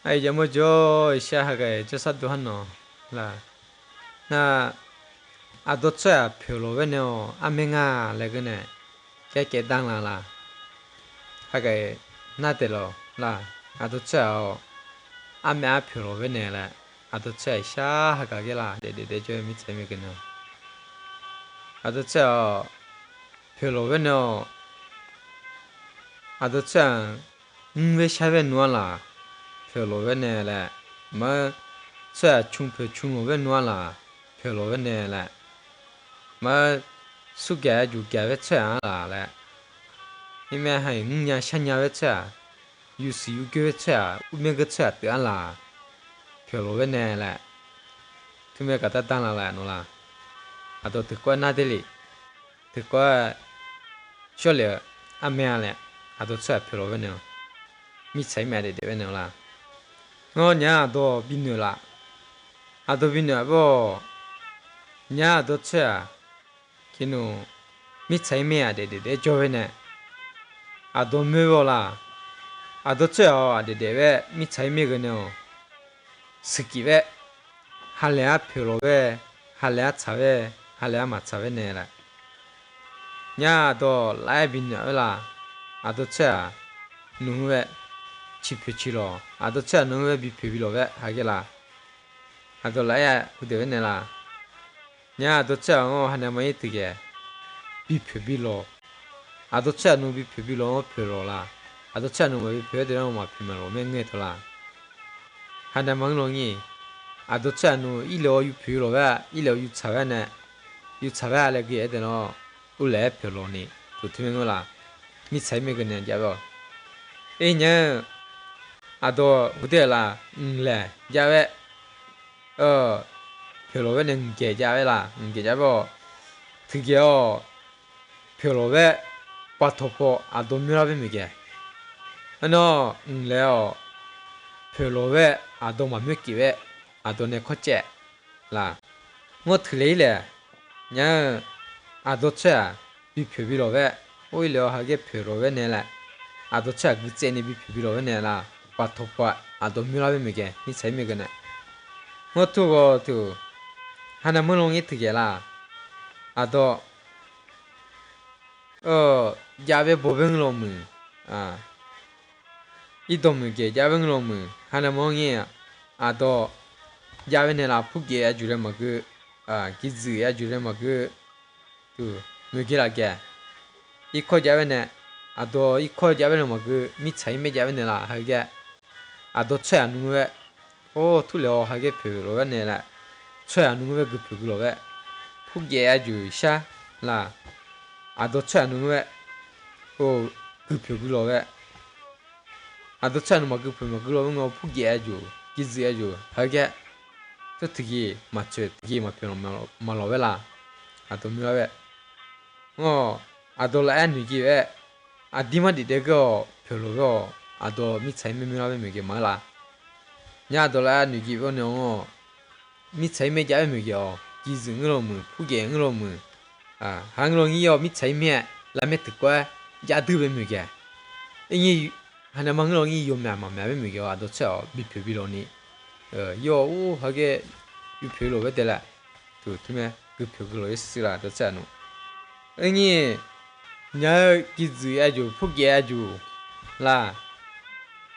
ai giờ mới cho xe cái cho sát đồ hắn nó là na à đốt xe phiêu lô bên nhau à mình à lại cái này cái đang là cái nát được rồi là à đốt xe à mình à phiêu lô bên này là à đốt xe xa cái là để cho mình xem cái nào à đốt xe phiêu lô bên nhau à đốt xe về xe bên nữa là phiêu lô bên này là mà xe chung lô bên nữa là phiêu lô bên này là mà số cái chủ cái về xe là因为还5年3年的车，有时有个车，每个车得啦，票路的呢嘞，他们给他当了喏啦，啊都得过那的哩，得过小了啊咩嘞，啊都车票路的呢，米菜买的的呢啦，我伢都比牛啦，啊都比牛不，伢都车，给侬米菜买的叫的呢。啊，都没有啦，啊，都最好啊，喂，米菜没个呢，十几喂，还俩票了喂，还俩菜喂，还俩马菜喂呢啦，伢都来宾了啦，啊，都最啊，弄喂，吃票吃了，啊，都最弄喂比票了喂，还个啦，啊，都来呀，不得呢啦，伢都最我还能没得个，比票了。啊，都吃弄比皮了，我皮了啦。啊，都吃弄比皮的让我皮嘛了，没爱头啦。还得忙容易，啊，都吃弄医疗有皮了呗，医疗有吃饭呢，有吃饭来给的咯，我来皮了呢，就听明白啦。你猜没个人家不？哎娘，啊都不对啦，来，家喂，皮了喂能给家喂啦，给家不？这个哦，皮了喂。把头发啊都没那边没给，那了，皮罗喂啊都没没给喂，啊都那靠接啦，我提来了，人啊都吃啊，比皮罗喂，为了还给皮罗喂呢啦，啊都吃啊个真的比皮罗喂呢啦，把头发啊都没那边没给，你猜没个呢？我图个图，还能没容易提给啦，啊都。야외 보병로무 아 이동무게 야외로무 하나 멍이야 아도 야외네라 푸게 주래 먹그 기즈야 주래 먹그 그 무기라게 이코 야외네 아도 이코 야외네 먹그 미차이메 야외네라 하게 아도 쳐야 누구에 오 틀려 하게 표로네라 쳐야 누구에 그 표로에 푸게 주샤 라啊，都吃弄个，哦，股票股了个，啊，都吃弄嘛股票嘛股了，我不给就，给自己就，还个，这自己嘛吃，自己嘛票了嘛了个啦，啊，都没了个，我啊都来女给个，啊，地嘛的这个票了个，啊都米菜没了个没给嘛啦，人家都来女给个呢哦，米菜没加没给哦，给自己了么，不给我了么。hàng long iyo mit sai mẹ là mẹ thực quá giá tư bên mình kìa anh hàng năm hàng long iyo mẹ mà mẹ bên mình kìa đó sao bị phiền bị lo nè iyo u 하게 bị phiền lo cái đấy là tụi mẹ bị phiền lo cái sự là đó sao nó anh nhớ cái gì à chú phụ cái à chú là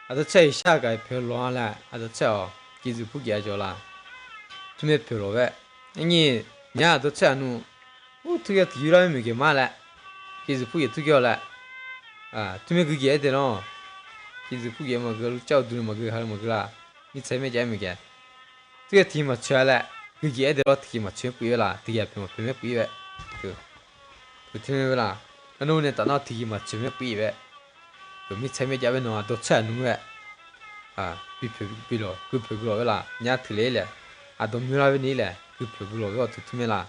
đó sao sao cái phiền lo là đó sao cái gì phụ cái à chú là tụi mẹ phiền lo vậy anh nhớ đó sao nó 어떻게 뒤라면 이게 말아. 그래서 그게 두겨라. 아, 투매 그게 애들어. 그래서 그게 뭐 그걸 짜오들 뭐 그거 하는 뭐 그라. 이 재미 재미게. 그게 뒤 맞춰라. 그게 애들 어떻게 맞춰 뿌여라. 되게 앞에 뭐 뿌여 뿌여. 그 투매라. 너네 따나 뒤 맞추면 뿌여. 그미 재미 재미 너아 또 차는 거야. 아, 비표 그 표로라. 냐 틀래래. 아, 너 뭐라니래. 그 표로가 어떻게 투매라.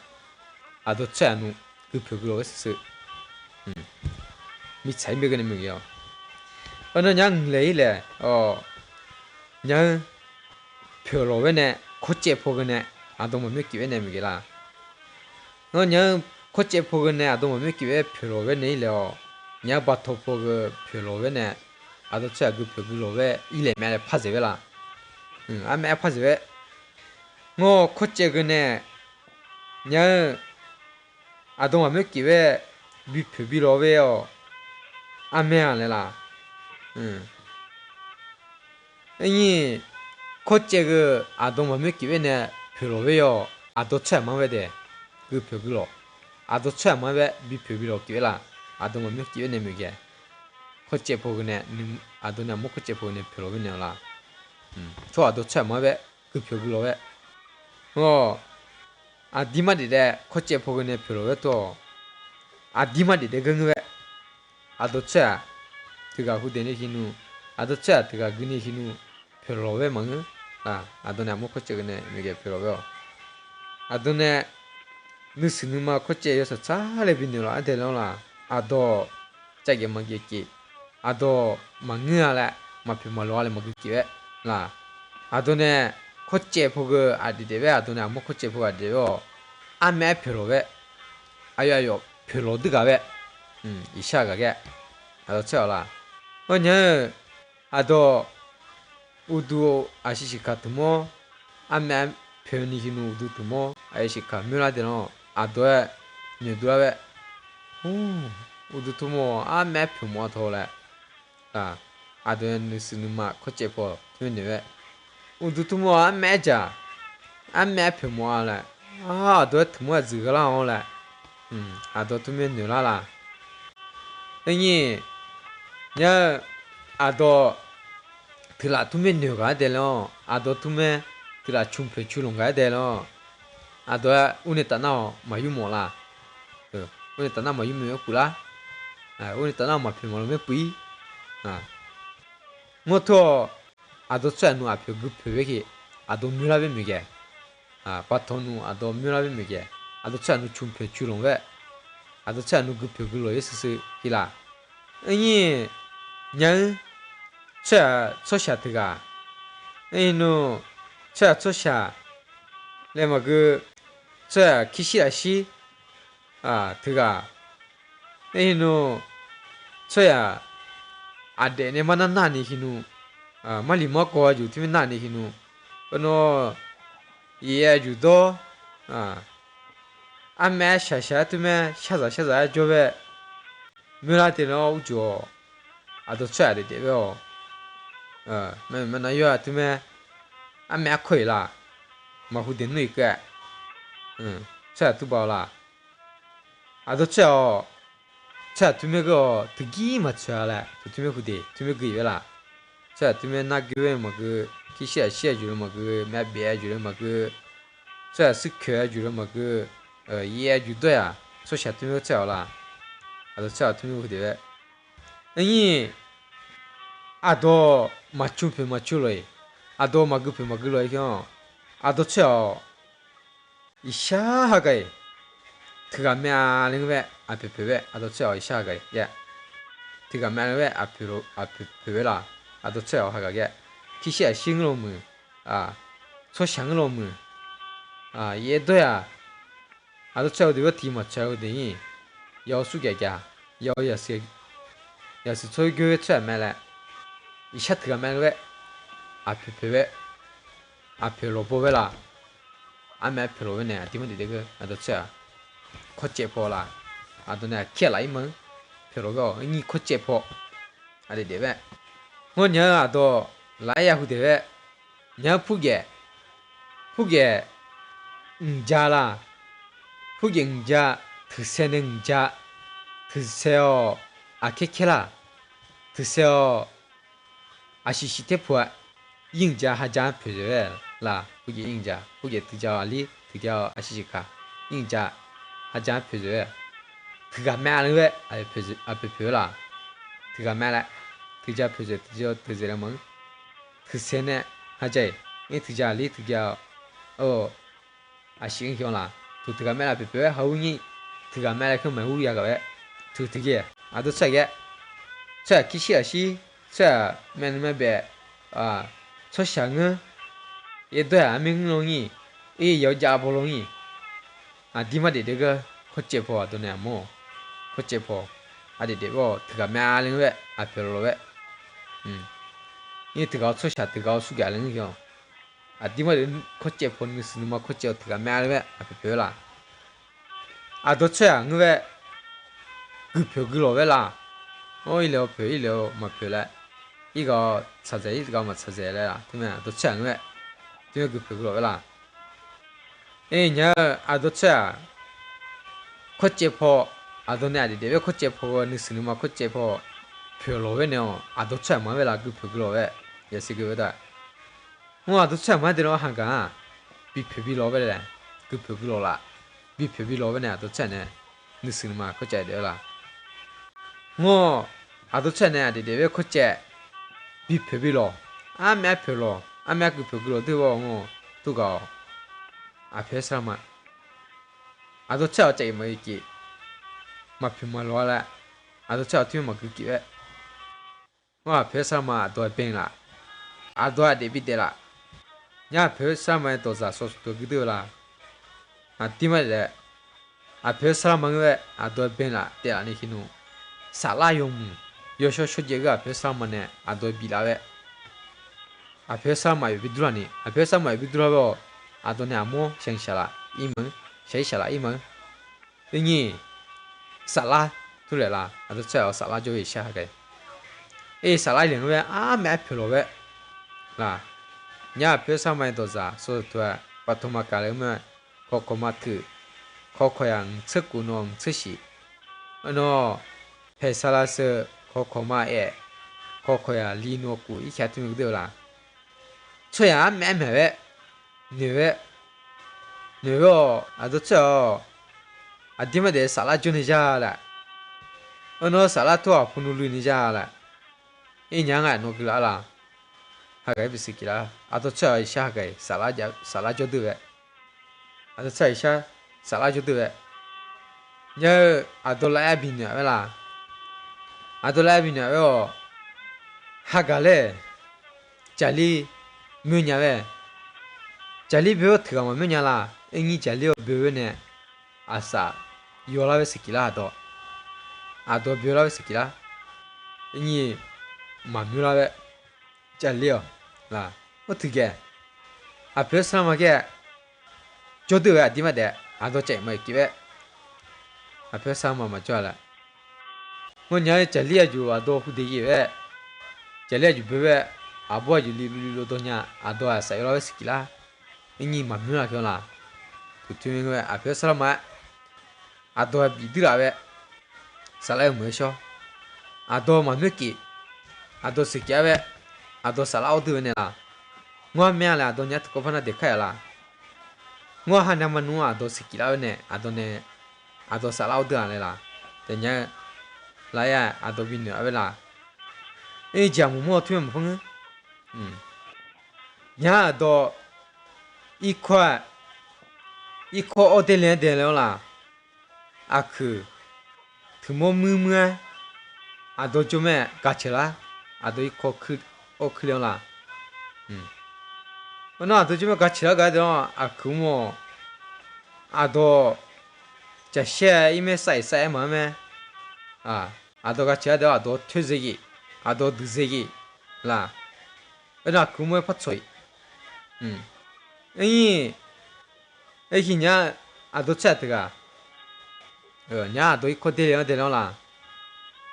à tôi chơi nó cứ phiền rồi sự mi chạy mấy cái này mình hiểu nó nhang lấy là nhang phiền rồi cái này khó chế phô cái này à tôi muốn mấy cái này mình cái là nó nhang khó chế phô cái này à tôi muốn mấy cái phiền rồi cái này là nhang bắt thô phô cái phiền rồi cái này à tôi chơi cứ phiền rồi cái ý là mẹ là phá gì vậy là 아메 파즈베 뭐 코째 그네 냐 아동아 몇 기베 비표비로베요 아메 안래라 아니 코째 그 아동아 몇 기베네 표로베요 아도차 마베데 그 표비로 아도차 마베 비표비로 기베라 아동아 몇 기베네 미게 코째 보그네 아도나 뭐 코째 보네 표로베네라 저 아도차 마베 그 표비로베 디마디데 코째 보그네 표로베 또 디마디데 긍웨 아도차 그가 후데네 히누 아도차 그가 그네 히누 표로베 망 아도나 뭐 코째 그네 미게 표로베 아도네 느스누마 코째 여서 잘해 비네로 아데로라 아도 짜게 먹겠기 아도 망으알라 마피 말로알레 먹기베 라 아도네 코째 보그 아디데베 아도네 아모 코째 보그 아디데요 아메 표로베 아야요 표로드가베 이샤가게 아도 쳐라 어냐 아도 우두 아시시카트모 아메 표니히누 우두트모 아이시카 뮤라데노 아도에 뉴두아베 우두트모 아메 표모 토레 아도에 느스누마 코체포 튜네베 우두트모 아메자 아메 표모알레 아도에 트모 즈글라올레 아도 투메 뉴라라 아니 냐 아도 들라 투메 뉴가 데로 아도 투메 들라 춤페 추롱가 데로 아도 우네타나 마유모라 우네타나 마유메 꾸라 우네타나 마피모메 뿌이 모토 아도 촤누 아표 그페베기 아도 뮤라베 미게 바토누 아도 뮤라베 미게 아도 촤누 춤페 추롱베 아도 촤누 그페 글로 예스스 히라 아니 냥 차 소샤트가 에노 차 소샤 레마 차 키시아시 드가 에노 차야 아데네 마나나니 히누 말리 먹고 아주 팀이 나니 히누 어노 이에 주도 아메 샤샤트메 샤자샤자 조베 뮤라테노 우조 아도 차야데 데베오 맨나요 아트메 아메 코이라 마후데 누이게 차 투바라 아도 차 투메고 드기 맞춰라 투메 후데 투메 그이라 차 투메 나기웨 마그 키시아 시아주르 마그 메베아주르 마그 차 스케아주르 마그 이에주도야 소샤 투메 차라 아도 차 투메 후데 아니 아도 마춤페 마추로이 아도 마그페 마글로이 형 아도 쳐 이샤하가이 그가 메아링베 아페페베 아도 쳐 이샤하가이 예 그가 메아링베 아페로 아페페베라 아도 쳐 하가게 키시아 싱로무 소샹로무 예도야 아도 쳐 어디가 디마 쳐 어디 여수게야 여야스 야스 초교회 쳐 메라 이샤트가 메르베 아페페베 아페로보베라 아메페로베네 아티모디데그 아도차 코체포라 아도네 켈라이먼 페로고 니 코체포 아데데베 뭐냐 아도 라야후데베 냐 푸게 자라 푸게 자 드세는 자 드세요 아케케라 드세요 아시시테포 인자 하자 표제 라 후기 인자 후기 드자 알리 드자 아시시카 인자 하자 표제 그가 매르베 아 표제 앞에 표라 그가 매라 드자 표제 드자 드제라면 그세네 하자이 이 드자 알리 드자 아시인형라 두 드가 매라 표에 하우니 드가 매라 그 매우리야가베 두 드게 아도 차게 차 키시아시 차 맨매베 초샹은 예도 아밍롱이 이 여자보롱이 디마데데가 코체포 아도네 뭐 코체포 아데데고 드가 매알링베 아페로베 이 드가 초샤 드가 수갸링겨 디마는 코째 보는 스누마 코째 어떻게 매알베 앞에 벼라 도쳐야 왜 그 벼그로 왜라 이려 벼 이려 뭐 벼라 이거 찾아 이거 뭐 찾아라 그러면 도쳐야 왜 뒤에 그 벼그로 왜라 냐 도쳐야 코째 포 도네 아디데 왜 코째 포는 스누마 코째 포 벼로 왜냐 도쳐야 뭐 왜라 그 벼그로 왜 예시 그거다 도쳐야 뭐 들어 한가 비벼비로 왜래 그 벼그로라 비벼비로 왜냐 도쳐네 느스누마 코째 되라 도쳐네 아디데 왜 코째 비벼비로 아메 벼로 아메 그 벼그로 되고 두가 앞에 사람아 도쳐야 어째 뭐 있기 마피말로라 도쳐야 어떻게 뭐 그기 왜 앞에 사람아 도 뱅라 도아 데비데라 냐 앞에 사람아 도자 소스도 그들라 디말레 앞에 사람아 왜 도 뱅라 때라니 히누 살라용 요쇼쇼제가 앞에 사람만에 도 비라베 앞에 사람아 비드라니 앞에 사람아 비드라고 도네 아모 생샤라 이문 셰샤라 이문 잉이 살라 둘레라 도쳐야 살라 조이 샤게 살라 링왜 매 별로왜 라 냐 앞에 사람아 도자 소토아 바토마카르면 코코마트 코코양 츠꾸농 츠시 페살라스 코코마에 코코야 리노쿠 이캬트미 그대라 쳐야 매매왜 네왜 도쳐 디마데 살라 주니자라 살라 토아 푸누루니자라 이냥아 노글라라 하게 비스키라 도쳐 이샤게 살라 조드베 도쳐 이샤 살라 조드베 냐 아돌라야 비냐 왜라 아돌라야 비냐 왜 하갈레 잘리 뮤냐베 잘리 벼 트가마 뮤냐라 잉이 잘리 벼네 아사 요라베 스키라 도 벼라베 스키라 잉이 마뮤라베 잘리요 라 어떻게 앞에 사람에게 저도야 디마데 도째 뭐 있기에 앞에 사람만 맞춰라 뭐냐 잘리야 주 후대기에 잘리야 주 베베 아부아 주 리루로도냐 도아 사이로베 스키라 잉이 마뮤라 겨라 그투밍에 앞에 사람아 도아 비드라베 살아요 뭐셔 도 마뮤기 도 스키야베 도 살아오드네라 뭐면라 도냐 특고파나 데카야라 뭐 하나만 도 스키라네 도네 도 살아오드네라 되냐 라야 도 비네 아베라 자무 뭐 투면 펑 도 이코 어텔레 데려라 그 드모무무아 도 좀에 같이라 도 이코 클려라 도 좀에 같이라 가도 그모 도 자셰 이메 사이사이 마메 도 같이 하다 도 퇴색이 도 드색이 라 그모에 파초이 냐 도 차트가 냐 도 이코 데려라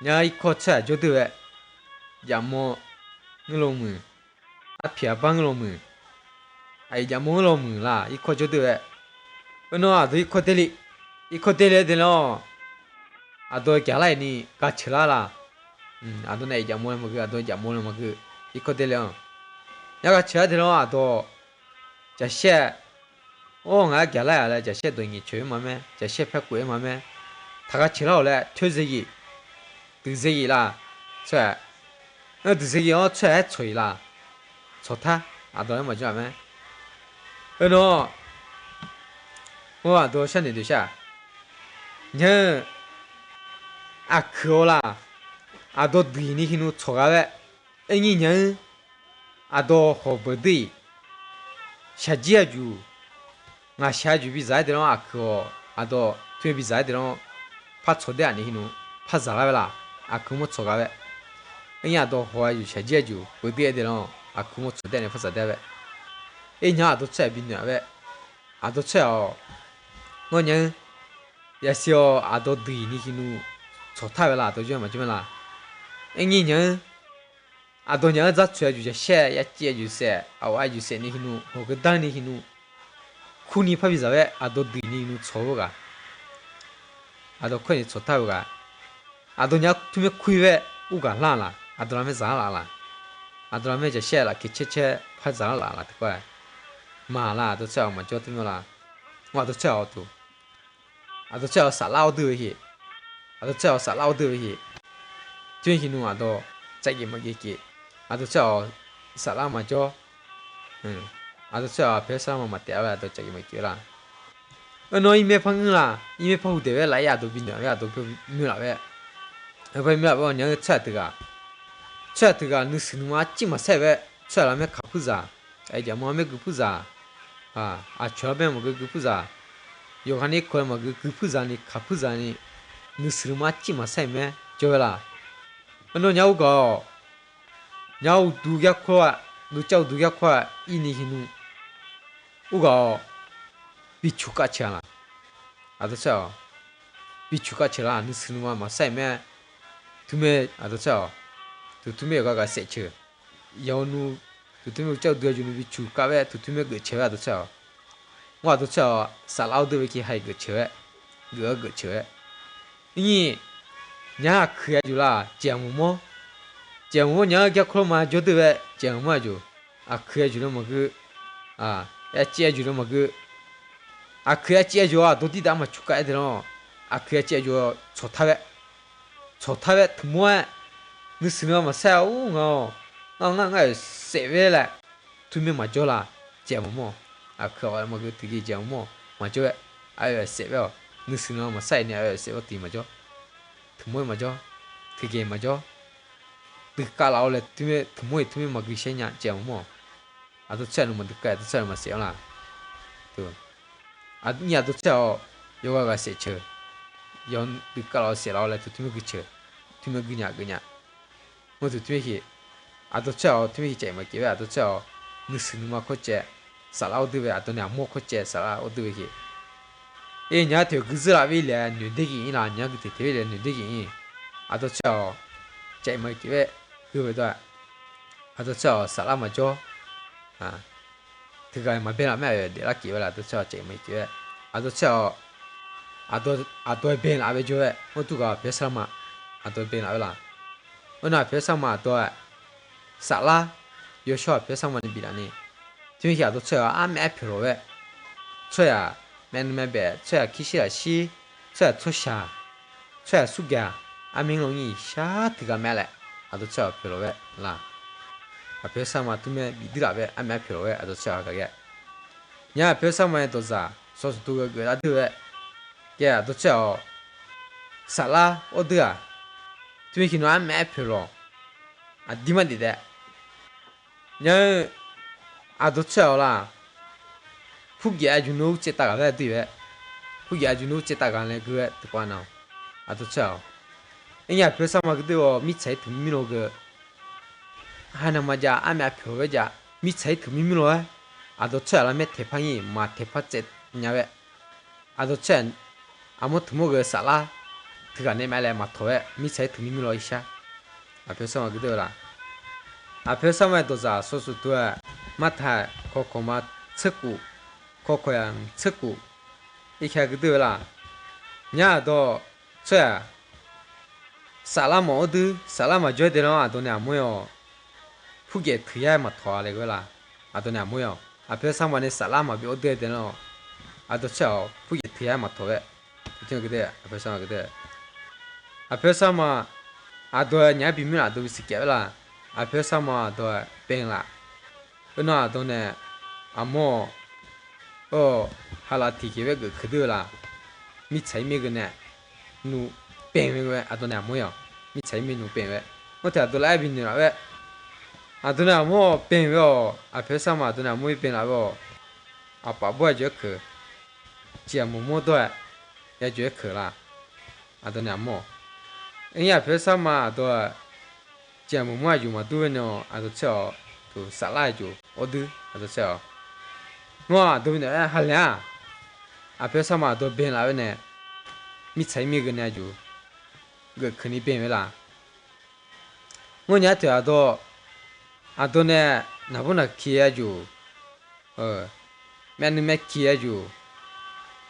냐 이코 차 조드에 야모 nglomu apia banglomu jamu nglomu la iko jodoe ado iko deli de no ado gyalai ni gachila la ado na jamu mo ado jamu mo iko deli ya gachila de no ado jashe nga gyalai la jashe do ngi chwe ma me jashe phe kwe ma me ta gachila le twezegi 드세기 라 쇠 드세기 쇠 초이라 좋다 아도 뭐지 하면 너 도 샤니 되샤 냐 그올라 아도 비니 히누 초가베 앵이 냐 아도 호버디 샤지아주 나 샤주 비자이드로 그오 아도 퇴 비자이드로 파초데 아니 히누 파자라벨라 아쿠모 초가베 앵이도 호아주 샤지아주 버디에데로 아쿠모 초데네 파자데베 냐 도체 비냐베 아도체어 뭐냐 야시오 아도 디니 히누 좋다벨라 도죠 맞지면라 앵이냐 아도냐 자츠야 주제 셰 야찌에 주세 아와 주세 니 히누 호그다니 히누 쿠니 파비자베 아도 디니 히누 초보가 아도 코니 좋다고가 아도냐 투메 쿠이베 우가 라라 아도라메 자라라 아도라메 제 셰라 키체체 파자라라 tqua 마라 도체 마 조트면라 와 도체 어두 아도체 살라오드히 아도체 살라오드히 쥐히누 아도 짜기 먹이기 아도체 살라마죠 아도체 배사마 마테라 아도 짜기 먹기라 너 이메 방라 이메 파우데베 라야도 비냐야도 미라베 에베미야 뭐냐 차트가 느스누마 찌마세베 차라메 카푸자 아이디야 뭐메 그푸자 아 저베 뭐 그푸자 요하니 코마 그푸자니 카푸자니 느스누마 찌마세메 저라 너 냐우고 냐우 두갸코아 누짜우 두갸코아 이니히누 우고 비추까치라 아도차 비추까치라 느스누마 마세메 투메 아도차 투메가 세체 야누 투메 짜 드여주는 비추까베 투메 그 제가 아도차 와도차 살아우드베키 하이 그 제 그 제. 이 냐 그야 줄라 제무모 냐 갸크로마 조드베 제무마죠 아 그야 줄은 뭐그야 찌야 줄은 뭐그 아 그야 찌야 줘 도디다 아마 축가야 되노 아 그야 찌야 줘 좋다베 드모에 느스면 마사우 nga 세베라 투메 마조라 제무모 아 그거 뭐그 되게 제무모 마조 아유 세베 느스면 마사이네 아유 세베 디마죠 드모에 마죠 되게 마죠 드까라올레 투메 드모에 투메 마기셰냐 제무모 아도 챤는 뭐 드까야 도 챤는 마세요라 또 아니야 도 챤 요가가 세체 연 드까라 세라올레 투메 그체 투메 그냐 모두 투메히 아도 챤 투메히 제마 기베 아도 챤 느스누마 코체 살아오드베 아도냐 모 코체 살아오드베히 enya theo gzra vi le nu de gi ina nya gi te le nu de gi ado cha chai mai ti ve gu da ado cha sala ma jo tiga ma be la ma de la ki la ado cha chai mai ti ve ado cha ado be la be jo ve mo tu ga be sa ma ado be la la ona be sa ma do sala yo sho be sa ma ni bi la ni ti hi ado cha a me phro ve cha ya 맨 매배 저 키시라 시 저 초샤 저 수가 아밍롱이 샤 드가 매래 아도 저 별로에 라 앞에 사마 두메 미드라베 아메 별로에 아도 저 가게 냐 앞에 사마에 도자 소스 두가 그라 드에 게 아도 저 살라 어디야 두메 키노 아메 별로 아 디만디데 냐 아도 저라 푸기 아주노 쨌다가 왜 뒤에 푸기 아주노 쨌다가 그 듣고나 아도 쳐 이냐 표사마 그대로 미차이 드미노 그 하나 맞아 아메 표베자 미차이 드미노 아도 쳐라메 대팡이 마 대파째 냐베 아도 쳐 아무 드모 그 살라 그가네 말에 마토에 미차이 드미노 이샤 앞에서 그대로라 앞에서만 도자 소수 두에 마타 코코마 츠꾸 코코양 츠꾸 이케 그들라 냐도 저 살라모드 살라마 줘데노 아도냐 뭐요 후게 그야마 토알레고라 아도냐 뭐요 앞에 상반에 살라마 비오데데노 아도 저 후게 그야마 토에 그때 그대 앞에 상 그대 앞에 상마 아도 냐 비밀 아도 비스케라 앞에 상마 아도 뱅라 그나 아도네 아모 하라티 기베 그 그들라 미차이미 그네 누 뱅웨 아도나 뭐야 미차이미 누 뱅웨 어때 아도라 비니라 왜 아도나 뭐 뱅웨 앞에 사마 아도나 뭐 뱅라고 아빠 뭐야 그 지야 뭐뭐도 야 그啦 아도나 뭐 이 앞에 사마 도 지야 뭐뭐 주마 두노 아도 쳐 그 살라주 어디 아도 쳐我都那还凉，别上嘛都变了呢，米菜米个呢就，个肯定变了。我伢对都呢，那不那开就，没开就，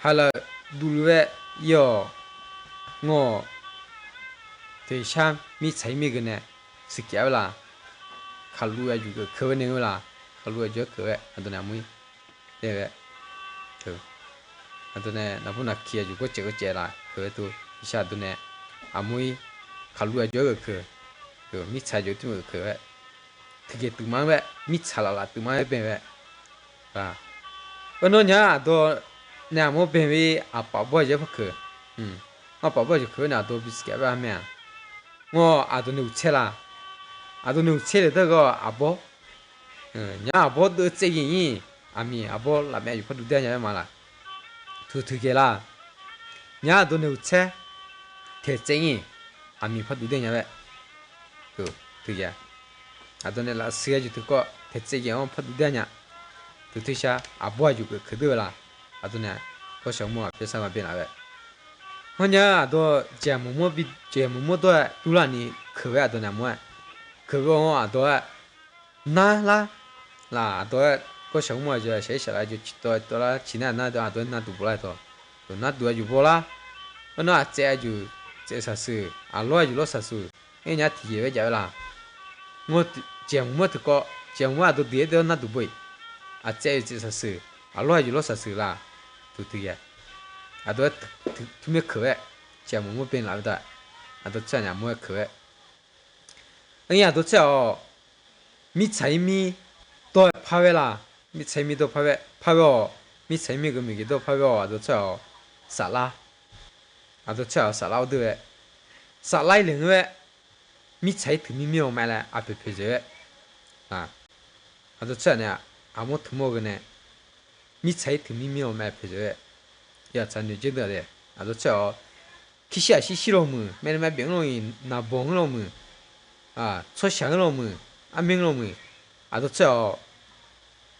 还了路外要我对象米菜米个呢，是开了，卡路就个可能了，卡路就可都那么，对不？就。都呢，那不那开就个接啦，可都一下都呢，么卡路就个可，就米菜就这么可，这个都蛮喂，米菜啦都蛮变喂，啊，那伢都那么变喂宝宝就不可，我宝宝就可那都比自己外面，我都牛吃啦，都牛吃的这个宝，伢宝都这个人，宝那边就不都这样嘛啦。图个啦，伢都牛车，铁正人，米怕都点伢喂，图个，都那拉车就图个铁正人我怕都点伢，图下不就个可多啦，都那个小木别上边来喂，我伢都节目比节目多，都让你可喂都那么，可个我都那都个小木就写下来就到了其他那都那读不来头。那多就不啦，那这啥事老就老啥事，人家提个家啦，我节目这个节目都对的那都不会，这啥事老就老啥事啦，都对个，都没可爱，节目变哪的，都这样没可爱，人家都叫米菜米都拍完啦，米菜米都拍完，米菜米个米个都拍完都叫。沙拉，都吃沙拉对不？沙拉另外，米菜特米苗买来配着，都吃呢，么土么个呢？米菜特米苗买配着，要咱就记得的，都吃哦。去下西了么？买冰了么？拿棒了么？搓香了么？明了么？都吃哦。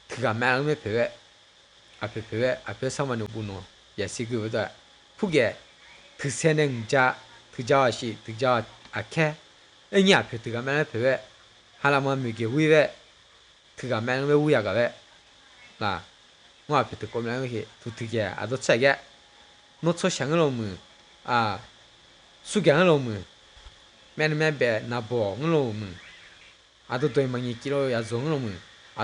这个买了没配着，配着上班就不弄。也是个的，普个特产的家，特家是特家看，人配特个买来配个，还那么没给喂个，特个买来喂呀个喂，我配特个买来去，特个都吃个，弄炒香个了么，苏干了么，买白拿包了么，都对么你记了也中了么，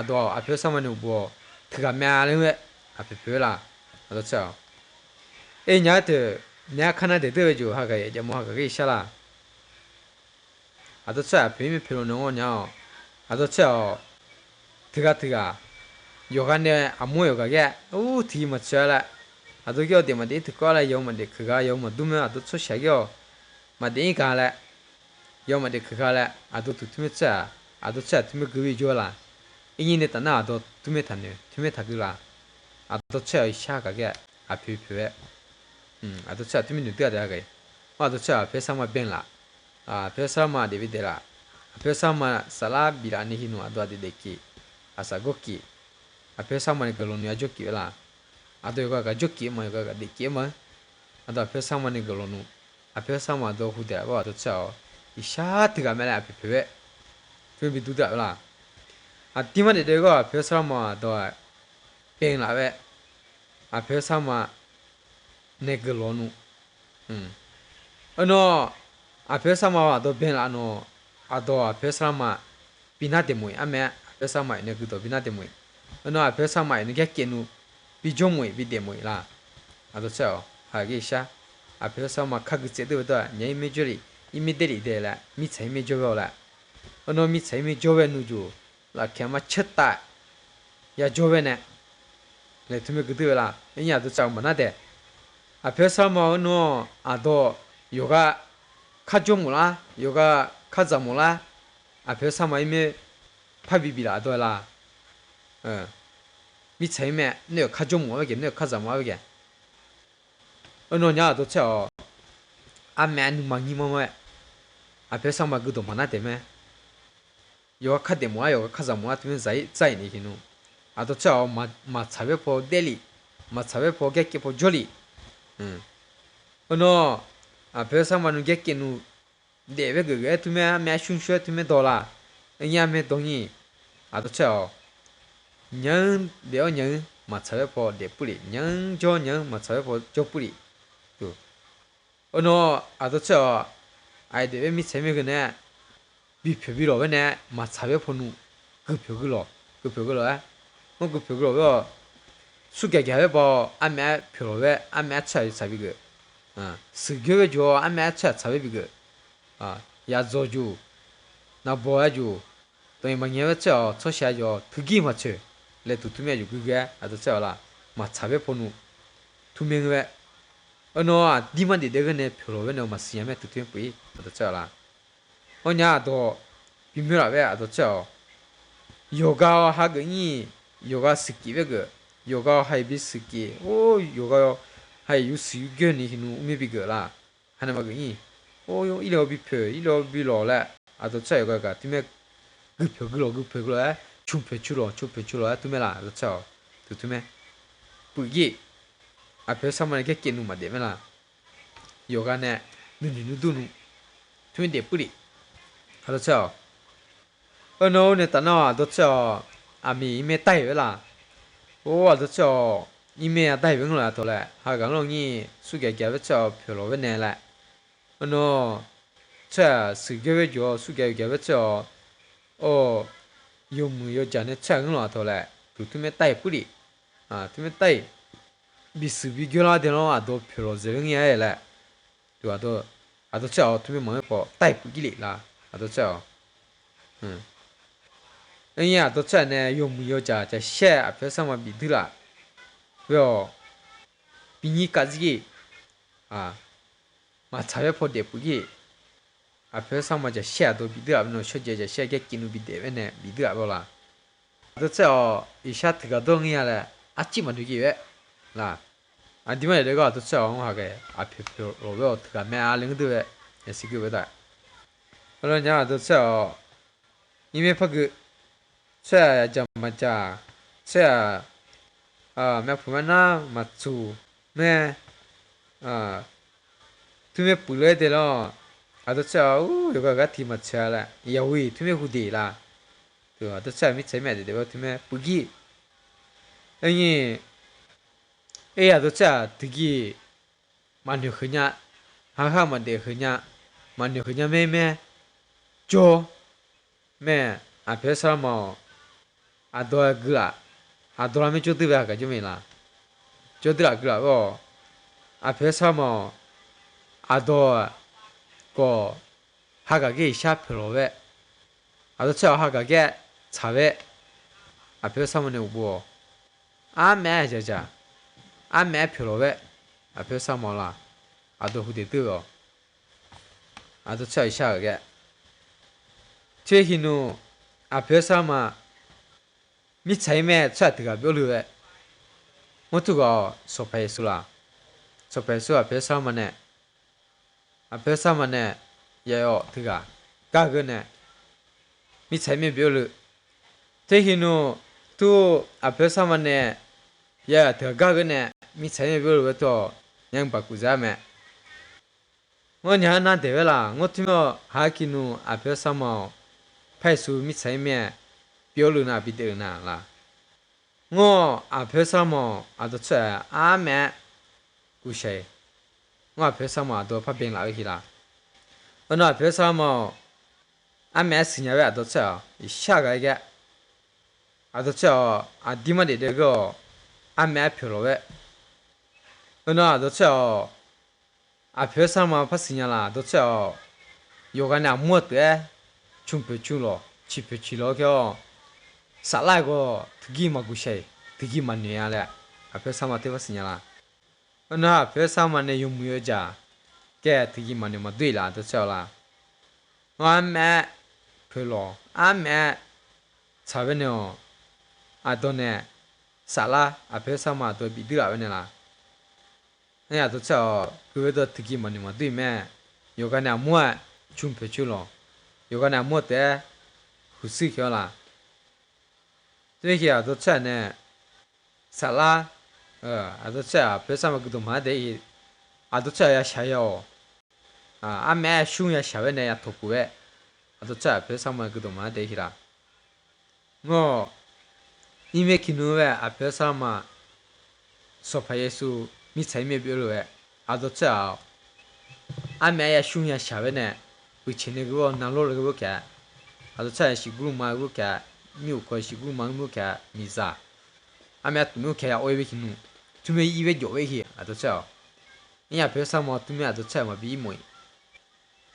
都配上班就不，特个买来喂，配啦，都吃哦。伢看那的就哈个也就么个给下啦，都吃配没配了那我伢，都吃哦，这个，有看的么有个个，提么吃了，都叫的么的这个了，要么的这个要么都没都出下个，么的一个了，要么的这个了，都没吃，都吃没给喂着啦，一年的等那都没谈的，没谈个啦，都吃一下个个，配。都吃对面就对的个，我都吃配上么变啦，配上么的不得啦，配上么沙拉比拉尼hin都的ki，sa goki，配上么个龙牛就ki啦，都有个就ki么有个的ki么，都配上么那个龙牛，配上么都胡的，我都吃一下这个买来配，准备都得啦，地方的这个配上么都变啦喂，配上么。那个罗奴，配上嘛都变了喏，都配上嘛，比那点么没，配上嘛那个都比那点么，配上嘛那个给侬比中么比点么啦，都吃哦，还给下，配上嘛看个这都多，你没觉里，你没得里的了，米菜没做过了，米菜没做完侬就，那看嘛吃大，也做完呢，来他们个多啦，人家都找么那的。配上嘛喏，都有个卡酒木啦，有个卡杂木啦，配上嘛因为拍比比啦多啦，米菜面你有卡酒木个，你有卡杂木个，喏伢都吃哦，面你忙你么么，配上嘛个都么那点咩，有个卡点木有个卡杂木他们在你去弄， 아도차 마차베 포 델리 마차베 포 객기 포 졸리 어너 아베사마누 객기누 데베 그게 투메 메슌슈 투메 돌라 이냐메 동이 아도차 냥 데어 냥 마차베 포 데뿌리 냥 마차베 포 조뿌리 그 어너 아도차 아이데베 미체메 그네 비표비로 왜네 마차베 포누 그 벽으로 그 벽으로 수개개에 뭐 아메 표로에 아메 차이 사비그 스교에 줘 아메 차 사비그 야조주 나 보아주 또 망녀에 쳐 쳐샤죠 특기 맞춰 레 두투메주 그게 아도 쳐라 마차베 포누 투명에 어너 디만디 되겠네 표로에 너 마시야메 두투메 뿌이 아도 쳐라 어냐도 비밀하게 아도 쳐 요가 하거니 요가 스키베그 요가 하이비 스키 오 요가 하이 유스 유견이 히누 우메비거라 하나 막거니 오요 이러 비표 이러 비로래 아도 차 요가가 팀에 그 벽으로 춤페추로 투메라 아도 차 투메 뿌기 앞에 사람을 객기 누마 되면라 요가네 누누누누 투메데 뿌리 아도 차 어너 네 따나 아도 차 아미 이메 따이라 오 아도 차 이메야 따이병라 돌래 하강롱이 수개개베차 표로베네라 어너 차 스개베죠 수개개베차 어 요무요자네 창로 돌래 두투메 따이 뿌리 투메 따이 비스비교라데노 아도 표로제응이야래 아도 차 투메 뭐고 따이 뿌기리라 아도 차 이야 또 전에 요무요자 자 셰 앞에서만 믿으라 왜요 비니까지 마차에 포대 뿌기 앞에서만 자 셰도 믿으라 너 쇼제자 셰게 끼누 비대네 믿으라 볼라 또저 이샤트가 동이야래 아찌만 되기에 나 안디만 내가 또저 하게 앞에 표로 어떻게 매 알링드에 에시그베다 그러냐 또저 이메 파그 차 잠마자 차 메푸마나 마추 메 투메 불레데로 아도차 우 요가가 티마차라 야위 투메 후디라 그 아도차 미체메데 데버 투메 부기 아니 에 아도차 드기 만요 그냐 하하만데 그냐 만요 그냐 메메 조메 앞에 사람 아도아그라 아도라메 쪼드베가 좀이라 쪼드라그라고 앞에 사람 아도 고 하가게 샤프로베 아도차 하가게 차베 앞에 사람네 우보 아메 자자 아메 프로베 앞에 사람라 아도 후데드고 아도차 이샤게 최희누 앞에 사람 미차이메 차트가 별로에 모두가 소파이술라 소파이술 앞에 사람네 예요 드가 가그네 미차이메 별로 최희누 또 앞에 사람네 예 더가그네 미차이메 별로 또 양바꾸자메 뭐냐나 되라 뭐티모 하키누 앞에 사람 파이수 미차이메 별로나 비데나 라 뭐 앞에 사람 아도차 아메 구셰 뭐 앞에 사람 아도 파빙 라기라 어느 앞에 사람 아메 스냐베 아도차 이샤가게 아도차 아디마데 되고 아메 표로베 어느 아도차 앞에 사람 파스냐라 아도차 요가나 못데 춤페추로 치페치로겨 살라고 드기마구셰 드기만네야래 앞에 사람 때봤으냐라 어느 앞에 사람네 용무여자 깨 드기만네마 되라 도쳐라 아메 별로 아메 차베네요 아도네 살라 앞에 사람도 비드라베네라 야 도쳐 그거도 드기만네마 되면 요가나 뭐 춤페추로 요가나 못데 후스켜라 这些都吃呢，沙拉，都吃啊，别上么个都买的，都吃呀下药，买熊呀下边呢呀脱骨诶，都吃别上么个都买的啦。我因为看到别上么说法耶稣米菜没标了诶，都吃啊，买呀熊呀下边呢，不吃那个拿罗那个看，都吃西咕噜嘛个看，牛块西咕噜嘛个看米啥。买tu meu kaya oi beki nu tu me iwe jo beki ato chao nya pesa mo tu me ato chao ma bi moi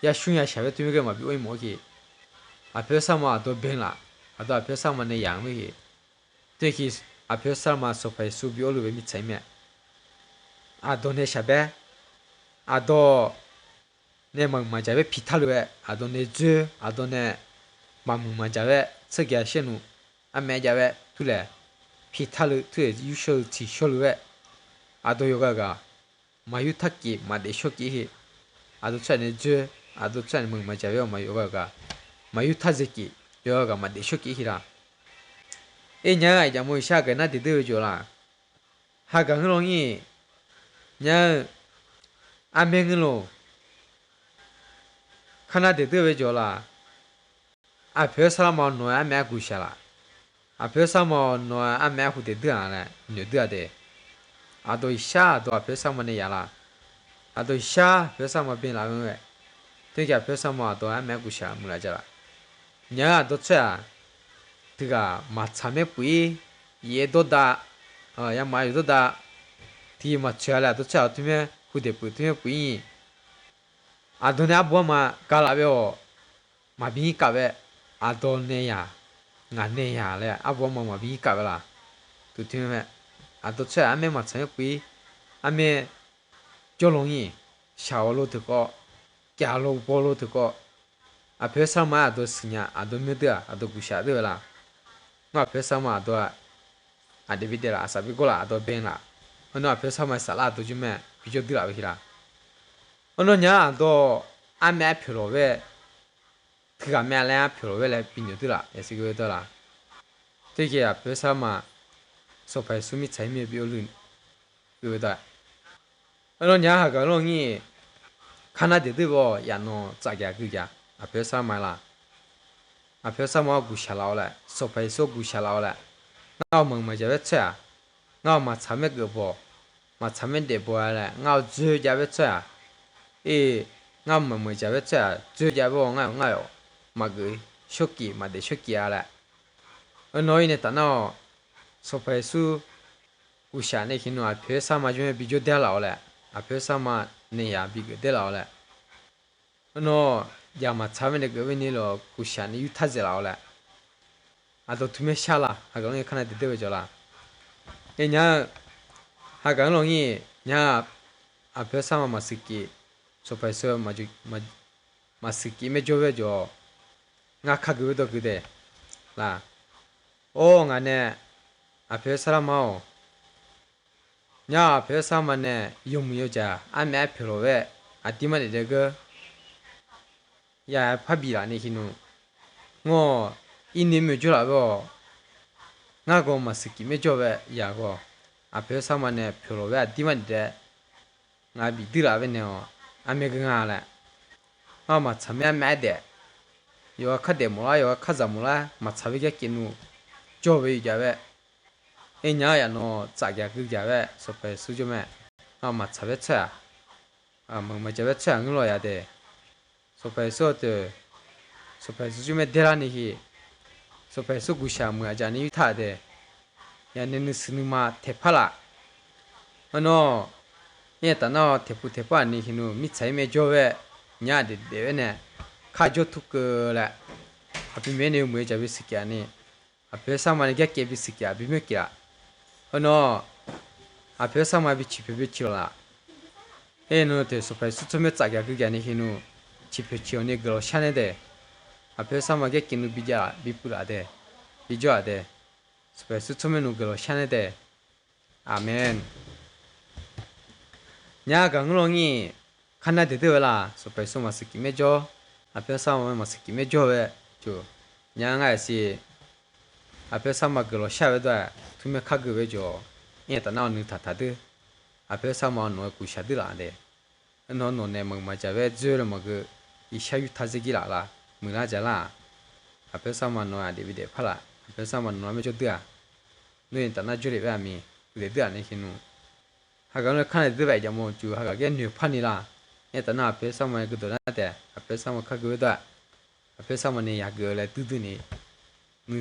ya shunya shabe tu me ke ma bi oi mo ki a pesa mo ato ben la ato a pesa mo ne yang beki te ki a pesa ma so pai su bi olu be mi chai me ato ne shabe ato ne mang ma jabe pitalu e ato ne je ato ne ma mu ma jabe se kya shenu a me jabe tu le 피탈을 투에 유쇼티 쇼르에 아도 요가가 마유타키 마데쇼키 아도 차네 제 아도 차네 뭐 마자베 마 요가가 마유타제키 요가가 마데쇼키 히라 에 냐가 이제 뭐 샤가 나 디드 줘라 하가 흐롱이 냐 아맹으로 카나 디드 줘라 앞에 사람 노야 매구샤라 앞에 사람 노야 매구 디드라네 뉴드아데 아도 이샤 도 앞에 사람네 야라 아도 이샤 앞에 사람 빈 라면 되게 앞에 사람 도 매구샤 물라자라 냐 도차 그가 마참에 뿌이 얘도다 야 마유도다 뒤 맞춰라 도차 어떻게 후대 뿌이 뿌이 아도네 아보마 갈라베오 마비 까베 아도네야 나네야 레 아보마 마비 까베라 두티메 아도차 아메 마참에 뿌이 아메 조롱이 샤올로 듣고 갸로 볼로 듣고 앞에 사람 아도 쓰냐 아도 메드야 아도 구샤드라 앞에 사람 아도 아데비데라 아사비고라 아도 벤라 어느 앞에 사람 살아도 주면 비교드라 비라 어느냐 아도 아메 필요해 그가 매래 필요해 비뇨드라 예시고더라 되게 앞에 사람 소파에 숨이 차이미 비올린 그거다 어느냐 하가 롱이 카나데드고 야노 자기야 그게 앞에 사람라 앞에 사람 구샤라올라 소파에서 구샤라올라 ngao mong ma jabe cha ngao ma chame ge bo ma chame de bo ala ngao zhe jabe cha ngao mong ma jabe cha zhe jabe ngao ngao ma ge shoki ma de shoki ala noi ne ta no so pa su u sha ne kinu a phe sa ma jme bi jo de la ola a phe sa ma ne ya bi ge de la ola no ya ma chame ne ge we ni lo ku sha ne yu ta je la ola 아도 투메 샤라 하강이 카나 데데베 줘라 냐 하강롱이 냐 앞에 사마 마스키 소파에서 마주 마스키 메조베 줘 나카 그도 그대 라오 안에 앞에 사람아오 냐 앞에 사마네 용무여자 아메 필요해 아디마데 데그 야 파비라니 히누 뭐 이님이 줄아고 나고 마스키 메조베 야고 앞에 사만에 표로베 디만데 나비 드라베네요 아메가라 아마 참야 매데 요 카데 몰라 요 카자 몰라 마차비게 끼누 조베 야베 에냐야 노 자게 그자베 소페 수조메 아마 차베차 마마자베 차 응로야 돼 소페 소트 소페 수조메 데라니히 소파 수구샤 무아자니 타데 야네는 스누마 테팔라 어노 예타노 테푸 테파니 히누 미차이메 조베 냐데 데베네 카조투크라 아비메네 무에자비스키아니 앞에 사마네 객게비스키아 비메키라 어노 앞에 사마비 치페비치라 에노테 소파 수투메 짜게 그게니 히누 치페치오니 그로 샤네데 앞에 사마게 끼누 비자 비프라데 비조아데 스페스 투메누그로 샤네데 아멘 냐강롱이 칸나데드라 스페스 마스키 메조 앞에 사마 마스키 메조에 조 냐가시 앞에 사막으로 샤베다 투메 카그 외죠 얘다 나오는 타타드 앞에 사막 노 구샤드라데 너너네 먹마자베 즈르 먹그 이 샤유 타즈기라라 문화자라 앞에 사막 노아 데비데 팔라 앞에 사막 노메 조드야 너인 따나 줄이베 아미 그데 안에 히누 하가는 칸에 드베 자모 주 하가게 뉴 파니라 얘다 나 앞에 사막 그도나데 앞에 사막 카그다 앞에 사막네 야그레 뜨드니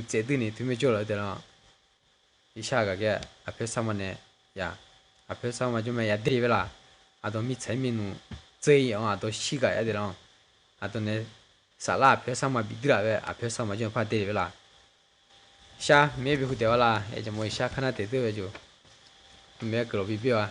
제드니 투메 졸어데라 이샤가게 앞에 사만에 야 앞에 사만 좀 야 드리벨라 아도 미 재미누 제이 아도 시가야 되라 아도네 살라 앞에 사만 비드라베 앞에 사만 좀 파데벨라 샤 메비 후데발라 에제 뭐 샤 카나 데데베죠 메 그로 비비와